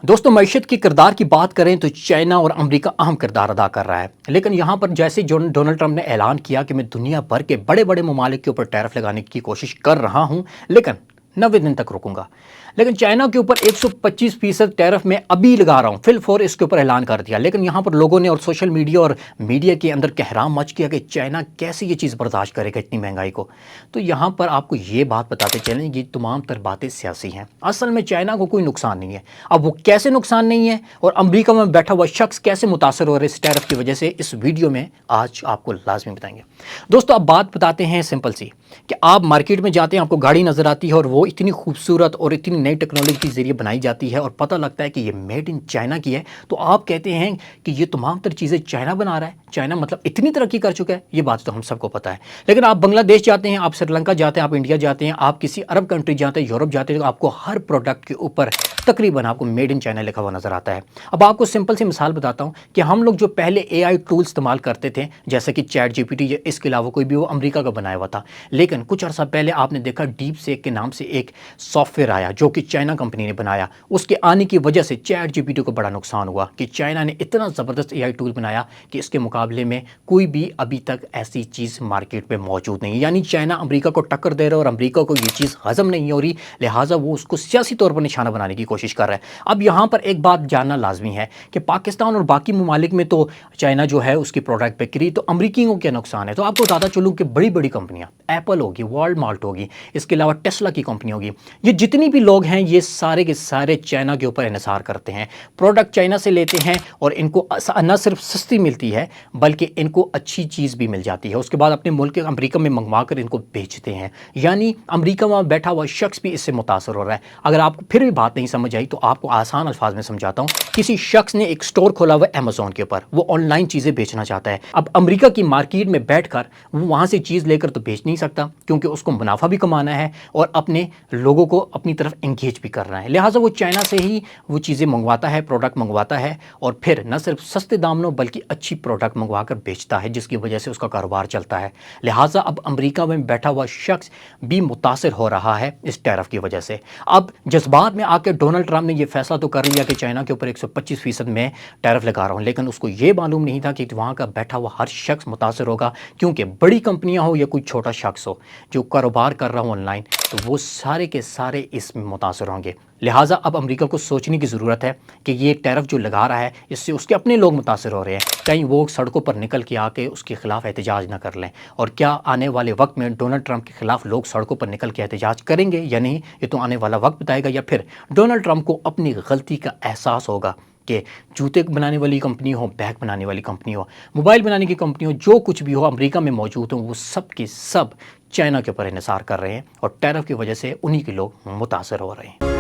दोस्तों मईशत की किरदार की बात करें तो चाइना और अमेरिका अहम किरदार अदा कर रहा है। लेकिन यहाँ पर जैसे जो डोनाल्ड ट्रंप ने ऐलान किया कि मैं दुनिया भर के बड़े बड़े ममालिक के ऊपर टैरिफ लगाने की कोशिश कर रहा हूँ, लेकिन 90 दिन तक रुकूंगा। लेकिन चाइना के ऊपर 125% टैरिफ में अभी लगा रहा हूं, फिल फॉर इसके ऊपर ऐलान कर दिया। लेकिन यहां पर लोगों ने और सोशल मीडिया और मीडिया के अंदर कहराम मच किया कि चाइना कैसे ये चीज़ बर्दाश्त करेगा इतनी महंगाई को। तो यहां पर आपको ये बात बताते चलें, ये तमाम तर बातें सियासी हैं। असल में चाइना को कोई नुकसान नहीं है। अब वो कैसे नुकसान नहीं है और अमरीका में बैठा हुआ शख्स कैसे मुतासर हो रहा है इस टैरिफ की वजह से, इस वीडियो में आज आपको लाजमी बताएंगे। दोस्तों अब बात बताते हैं सिंपल सी, कि आप मार्केट में जाते हैं, आपको गाड़ी नजर आती है और वो इतनी खूबसूरत और इतनी नई टेक्नोलॉजी के जरिए बनाई जाती है और पता लगता है कि ये मेड इन चाइना की है, तो आप कहते हैं कि ये तमाम तर चीज़ें चाइना बना रहा है। चाइना मतलब इतनी तरक्की कर चुका है, ये बात तो हम सबको पता है। लेकिन आप बांग्लादेश जाते हैं, आप श्रीलंका जाते हैं, आप इंडिया जाते हैं, आप किसी अरब कंट्री जाते हैं, यूरोप जाते हैं, तो आपको हर प्रोडक्ट के ऊपर तकरीबन आपको मेड इन चाइना लिखा हुआ नजर आता है। अब आपको सिंपल सी मिसाल बताता हूँ कि हम लोग जो पहले AI टूल इस्तेमाल करते थे, जैसे कि चैट GPT या इसके अलावा कोई भी, वो अमेरिका का बनाया हुआ था। लेकिन कुछ अर्सा पहले आपने देखा डीप सीक के नाम से एक सॉफ्टवेयर आया जो कि चाइना कंपनी ने बनाया। उसके आने की वजह से चैट GPT को बड़ा नुकसान हुआ कि चाइना ने इतना ज़बरदस्त AI टूल बनाया कि इसके मुकाबले में कोई भी अभी तक ऐसी चीज़ मार्केट में मौजूद नहीं है। यानी चाइना अमेरिका को टक्कर दे रहा है और अमेरिका को ये चीज़ हजम नहीं हो रही, लिहाजा वो उसको सियासी तौर पर निशाना बनाने की कोशिश कर रहा है। अब यहाँ पर एक बात जानना लाजमी है कि पाकिस्तान और बाकी ममालिक में तो चाइना जो है उसकी प्रोडक्ट बिक्री, तो अमरीकियों को क्या नुकसान है। तो आपको बताता चलूँ कि बड़ी बड़ी कंपनियाँ, एप्पल होगी, वॉलमार्ट होगी, इसके अलावा टेस्ला की कंपनी होगी, ये जितनी भी लोग हैं ये सारे के सारे चाइना के ऊपर इन्हिसार करते हैं, प्रोडक्ट चाइना से लेते हैं और इनको न सिर्फ सस्ती मिलती है बल्कि इनको अच्छी चीज़ भी मिल जाती है। उसके बाद अपने मुल्क के अमेरिका में मंगवा कर इनको बेचते हैं। यानी अमेरिका में बैठा हुआ शख्स भी इससे मुतासर हो रहा है। अगर आपको फिर भी बात नहीं समझ आई तो आपको आसान अल्फाज में समझाता हूँ। किसी शख्स ने एक स्टोर खोला हुआ अमेज़न के ऊपर, वो ऑनलाइन चीज़ें बेचना चाहता है। अब अमेरिका की मार्केट में बैठकर वो वहाँ से चीज़ लेकर तो बेच नहीं सकता, क्योंकि उसको मुनाफा भी कमाना है और अपने लोगों को अपनी तरफ इंगेज भी करना है। लिहाजा वो चाइना से ही वो चीज़ें मंगवाता है, प्रोडक्ट मंगवाता है और फिर न सिर्फ सस्ते दामों बल्कि अच्छी प्रोडक्ट मंगवा कर बेचता है, जिसकी वजह से उसका कारोबार चलता है। लिहाजा अब अमेरिका में बैठा हुआ शख्स भी मुतासर हो रहा है इस टैरिफ की वजह से। अब जज्बात में आकर डोनाल्ड ट्रंप ने यह फैसला तो कर लिया कि चाइना के ऊपर 125% में टैरिफ लगा रहा हूँ, लेकिन उसको ये मालूम नहीं था कि वहाँ का बैठा हुआ हर शख्स मुतासर होगा, क्योंकि बड़ी कंपनियाँ हो या कोई छोटा शख्स हो जो कारोबार कर रहा हो ऑनलाइन, तो वो सारे के सारे इसमें मुतासर होंगे। लिहाजा अब अमेरिका को सोचने की ज़रूरत है कि ये टैरिफ जो लगा रहा है इससे उसके अपने लोग मुतासर हो रहे हैं, कहीं वो सड़कों पर निकल के आके उसके खिलाफ एहतजाज ना कर लें। और क्या आने वाले वक्त में डोनाल्ड ट्रंप के खिलाफ लोग सड़कों पर निकल के एहतजाज करेंगे या नहीं, ये तो आने वाला वक्त बताएगा। या फिर डोनाल्ड ट्रंप को अपनी गलती का एहसास होगा कि जूते बनाने वाली कंपनी हो, बैग बनाने वाली कंपनी हो, मोबाइल बनाने की कंपनी हो, जो कुछ भी हो अमेरिका में मौजूद हो, वो सब के सब चाइना के ऊपर इन्हिसार कर रहे हैं और टैरिफ की वजह से उन्हीं के लोग मुतासर हो रहे हैं।